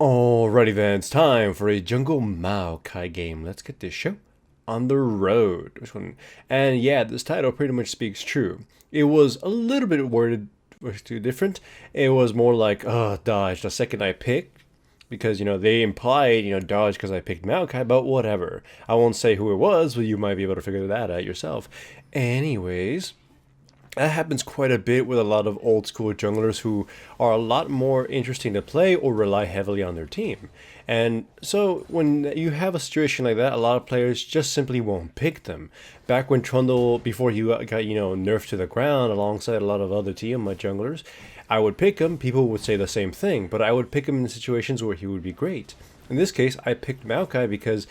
Alrighty then, it's time for a Jungle Maokai game. Let's get this show on the road. Which one? And yeah, this title pretty much speaks true. It was a little bit worded was too different. It was more like, dodge the second I picked. Because, they implied, dodge because I picked Maokai, but whatever. I won't say who it was, but you might be able to figure that out yourself. Anyways, that happens quite a bit with a lot of old school junglers who are a lot more interesting to play or rely heavily on their team. And so when you have a situation like that, a lot of players just simply won't pick them. Back when Trundle, before he got, nerfed to the ground alongside a lot of other Tiamat junglers, I would pick him. People would say the same thing, but I would pick him in situations where he would be great. In this case, I picked Maokai because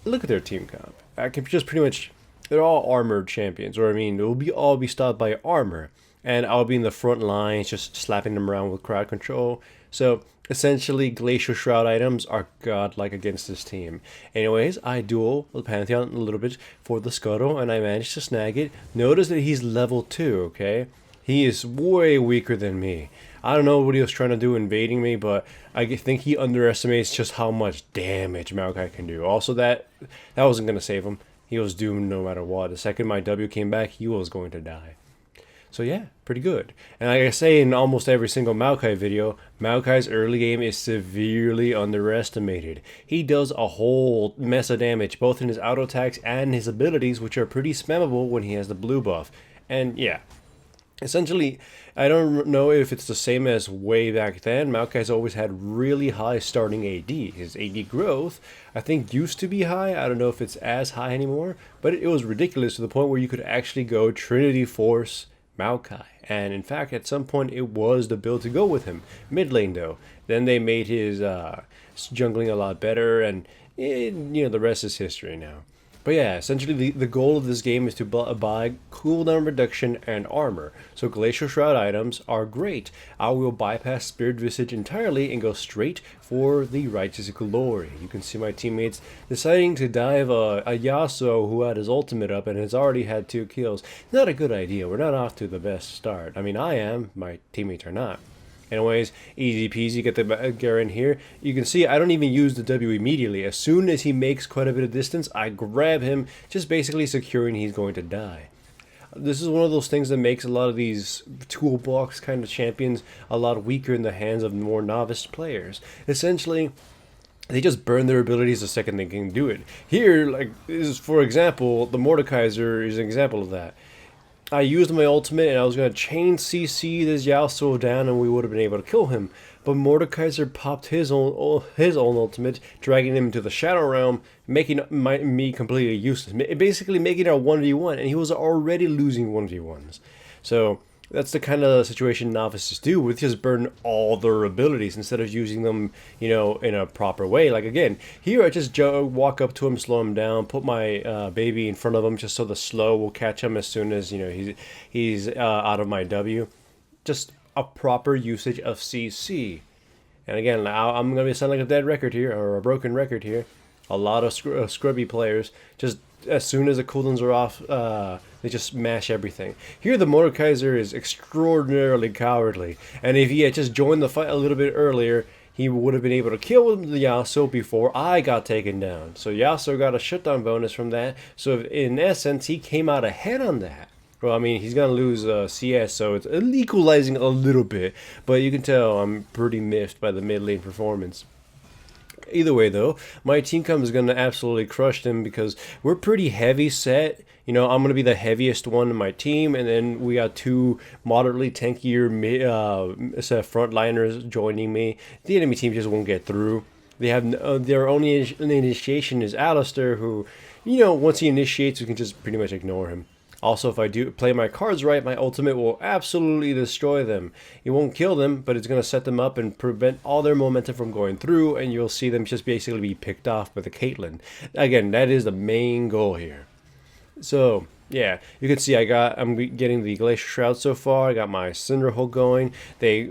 look at their team comp. I can just pretty much they're all armored champions, or I mean, they'll be all be stopped by armor, and I'll be in the front lines, just slapping them around with crowd control. So essentially, Glacial Shroud items are godlike against this team. Anyways, I duel the Pantheon a little bit for the Scuttle, and I managed to snag it. Notice that he's level 2, okay? He is way weaker than me. I don't know what he was trying to do invading me, but I think he underestimates just how much damage Maokai can do. Also, that wasn't going to save him. He was doomed no matter what. The second my W came back, he was going to die. So yeah, pretty good. And like I say in almost every single Maokai video, Maokai's early game is severely underestimated. He does a whole mess of damage, both in his auto attacks and his abilities, which are pretty spammable when he has the blue buff. And yeah, essentially, I don't know if it's the same as way back then. Maokai's always had really high starting AD. His AD growth, I think, used to be high. I don't know if it's as high anymore, but it was ridiculous to the point where you could actually go Trinity Force Maokai. And in fact, at some point, it was the build to go with him. Mid lane, though. Then they made his jungling a lot better, and the rest is history now. But yeah, essentially the goal of this game is to buy cooldown reduction and armor. So Glacial Shroud items are great. I will bypass Spirit Visage entirely and go straight for the Righteous Glory. You can see my teammates deciding to dive a Yasuo who had his ultimate up and has already had 2 kills. Not a good idea. We're not off to the best start. I mean, I am. My teammates are not. Anyways, easy peasy, get the Garen here. You can see I don't even use the W immediately. As soon as he makes quite a bit of distance, I grab him, just basically securing he's going to die. This is one of those things that makes a lot of these toolbox kind of champions a lot weaker in the hands of more novice players. Essentially, they just burn their abilities the second they can do it. Here, like, for example, the Mordekaiser is an example of that. I used my ultimate and I was going to chain CC this Yasuo down and we would have been able to kill him. But Mordekaiser popped his own ultimate, dragging him into the Shadow Realm, making me completely useless. Basically making it a 1v1, and he was already losing 1v1s. So that's the kind of situation novices do, with just burn all their abilities instead of using them, in a proper way. Like again, here I just walk up to him, slow him down, put my baby in front of him just so the slow will catch him as soon as he's out of my W. Just a proper usage of CC. And again, I'm gonna sound like a dead record here, or a broken record here. A lot of scrubby players just as soon as the cooldowns are off, they just smash everything. Here the Mordekaiser is extraordinarily cowardly, and if he had just joined the fight a little bit earlier, he would have been able to kill the Yasuo before I got taken down. So Yasuo got a shutdown bonus from that, so in essence he came out ahead on that. Well, I mean, he's going to lose CS, so it's equalizing a little bit, but you can tell I'm pretty miffed by the mid lane performance. Either way, though, my team comp is going to absolutely crush them because we're pretty heavy set. I'm going to be the heaviest one in my team, and then we got 2 moderately tankier frontliners joining me. The enemy team just won't get through. They have their only initiation is Alistair, who, once he initiates, we can just pretty much ignore him. Also, if I do play my cards right, my ultimate will absolutely destroy them. It won't kill them, but it's going to set them up and prevent all their momentum from going through, and you'll see them just basically be picked off by the Caitlyn. Again, that is the main goal here. So, yeah, you can see I'm getting the Glacial Shroud so far. I got my Cinderhole going. They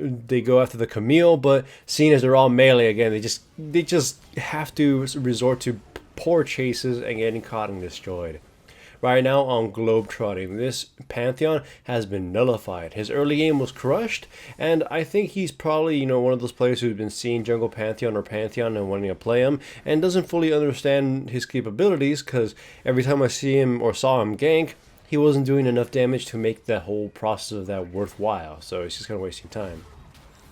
go after the Camille, but seeing as they're all melee again, they just have to resort to poor chases and getting caught and destroyed. right now on globetrotting. This Pantheon has been nullified. His early game was crushed, and I think he's probably, one of those players who's been seeing jungle Pantheon or Pantheon and wanting to play him, and doesn't fully understand his capabilities, because every time I see him or saw him gank, he wasn't doing enough damage to make the whole process of that worthwhile, so it's just kind of wasting time.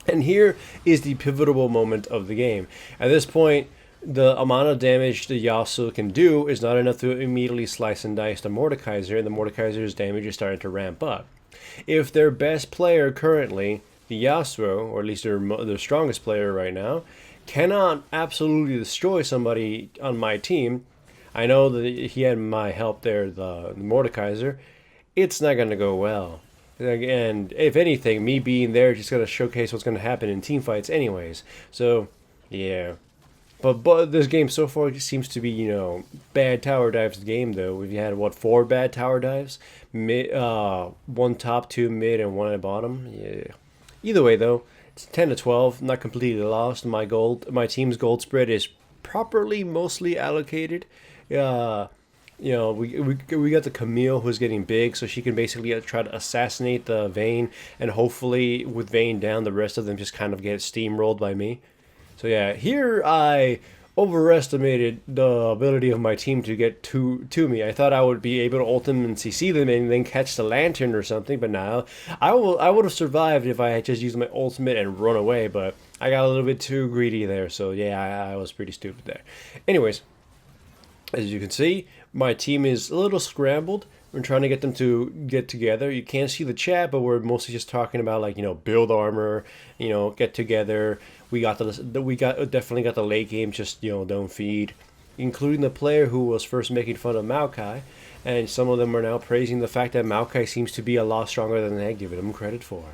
And here is the pivotal moment of the game. At this point, the amount of damage the Yasuo can do is not enough to immediately slice and dice the Mordekaiser, and the Mordekaiser's damage is starting to ramp up. If their best player currently, the Yasuo, or at least their strongest player right now, cannot absolutely destroy somebody on my team, I know that he had my help there, the Mordekaiser, it's not going to go well. And if anything, me being there just going to showcase what's going to happen in team fights anyways. So, yeah. But this game so far seems to be, bad tower dives game, though. We've had, 4 bad tower dives? One top, 2 mid, and 1 at bottom. Yeah. Either way, though, it's 10 to 12. Not completely lost. My team's gold spread is properly mostly allocated. We got the Camille who's getting big, so she can basically try to assassinate the Vayne, and hopefully with Vayne down, the rest of them just kind of get steamrolled by me. So yeah, here I overestimated the ability of my team to get to me. I thought I would be able to ult them and CC them and then catch the lantern or something, but now I would have survived if I had just used my ultimate and run away, but I got a little bit too greedy there, so yeah, I was pretty stupid there. Anyways, as you can see, my team is a little scrambled. We're trying to get them to get together. You can't see the chat, but we're mostly just talking about, like, build armor, get together. We definitely got the late game, just, don't feed, including the player who was first making fun of Maokai, and some of them are now praising the fact that Maokai seems to be a lot stronger than they give him credit for.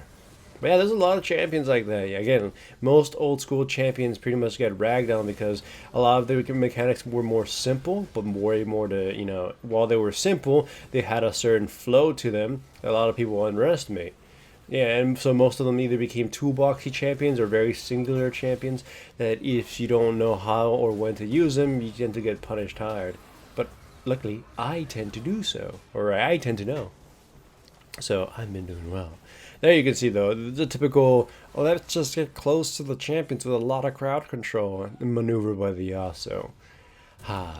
But yeah, there's a lot of champions like that. Yeah, again, most old school champions pretty much get ragged on because a lot of their mechanics were more simple, but way more to, while they were simple, they had a certain flow to them that a lot of people underestimate. Yeah, and so most of them either became toolboxy champions or very singular champions that if you don't know how or when to use them, you tend to get punished hard. But luckily, I tend to do so, or I tend to know. So I've been doing well. There you can see, though, the typical, let's just get close to the champions with a lot of crowd control maneuver by the Yasuo.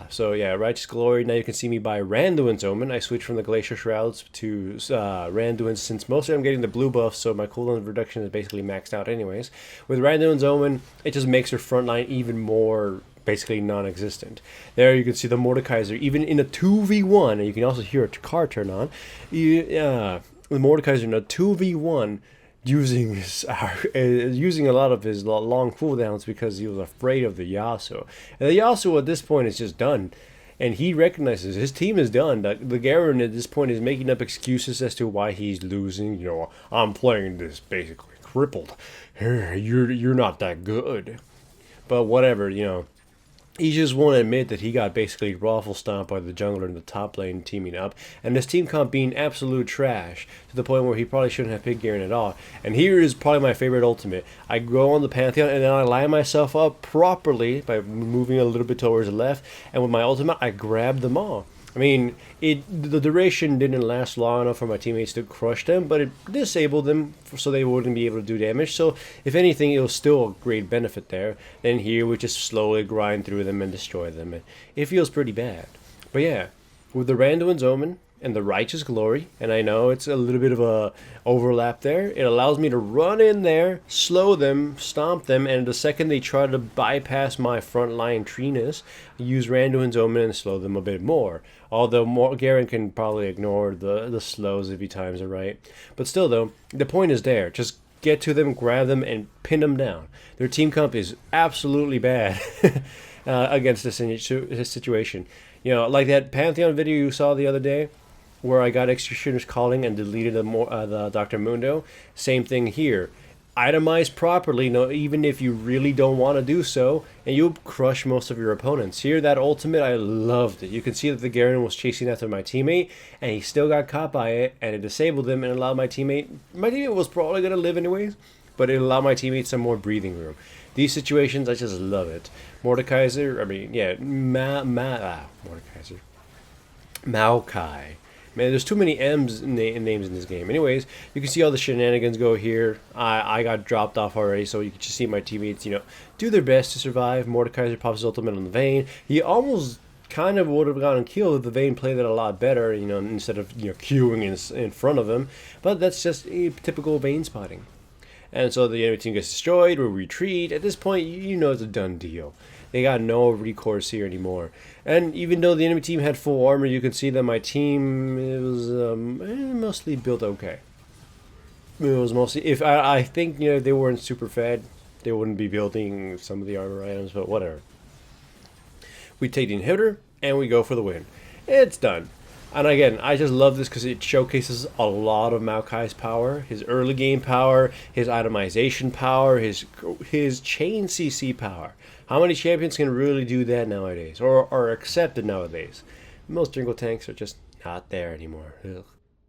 So yeah, Righteous Glory. Now you can see me by Randuin's Omen. I switched from the Glacier Shrouds to Randuin's since mostly I'm getting the blue buff, so my cooldown reduction is basically maxed out anyways. With Randuin's Omen, it just makes your front line even more basically non-existent. There you can see the Mordekaiser, even in a 2v1, and you can also hear a car turn on. The Mordekaiser in a 2v1 using a lot of his long cooldowns because he was afraid of the Yasuo. And the Yasuo at this point is just done. And he recognizes his team is done. The Garen at this point is making up excuses as to why he's losing. I'm playing this basically crippled. You're not that good. But whatever, he just won't admit that he got basically raffle stomped by the jungler in the top lane teaming up, and this team comp being absolute trash to the point where he probably shouldn't have picked Garen at all. And here is probably my favorite ultimate. I go on the Pantheon and then I line myself up properly by moving a little bit towards the left, and with my ultimate I grab them all. I mean, the duration didn't last long enough for my teammates to crush them, but it disabled them so they wouldn't be able to do damage. So, if anything, it was still a great benefit there. Then here, we just slowly grind through them and destroy them. And it feels pretty bad. But yeah, with the Randuin's Omen and the Righteous Glory, and I know it's a little bit of a overlap there, it allows me to run in there, slow them, stomp them, and the second they try to bypass my front line treeness, use Randuin's Omen and slow them a bit more. Although Garen can probably ignore the slows if he times it right. But still, though, the point is there. Just get to them, grab them, and pin them down. Their team comp is absolutely bad against this situation. Like that Pantheon video you saw the other day, where I got Executioner's Calling and deleted the Dr. Mundo. Same thing here. Itemize properly, even if you really don't want to do so, and you'll crush most of your opponents. Here, that ultimate, I loved it. You can see that the Garen was chasing after my teammate, and he still got caught by it, and it disabled him and allowed my teammate was probably going to live anyways, but it allowed my teammate some more breathing room. These situations, I just love it. Mordekaiser, Mordekaiser. Maokai. Man, there's too many M's in names in this game. Anyways, you can see all the shenanigans go here. I got dropped off already, so you can just see my teammates, do their best to survive. Mordekaiser pops his ultimate on the Vayne. He almost kind of would have gotten killed if the Vayne played it a lot better, instead of, queuing in front of him. But that's just a typical Vayne spotting. And so the enemy team gets destroyed, we retreat. At this point, you know it's a done deal. They got no recourse here anymore. And even though the enemy team had full armor, you can see that my team, it was mostly built okay. It was mostly, if I think, they weren't super fed, they wouldn't be building some of the armor items, but whatever. We take the inhibitor, and we go for the win. It's done. And again, I just love this because it showcases a lot of Maokai's power, his early game power, his itemization power, his chain CC power. How many champions can really do that nowadays, or are accepted nowadays? Most jungle tanks are just not there anymore. Ugh.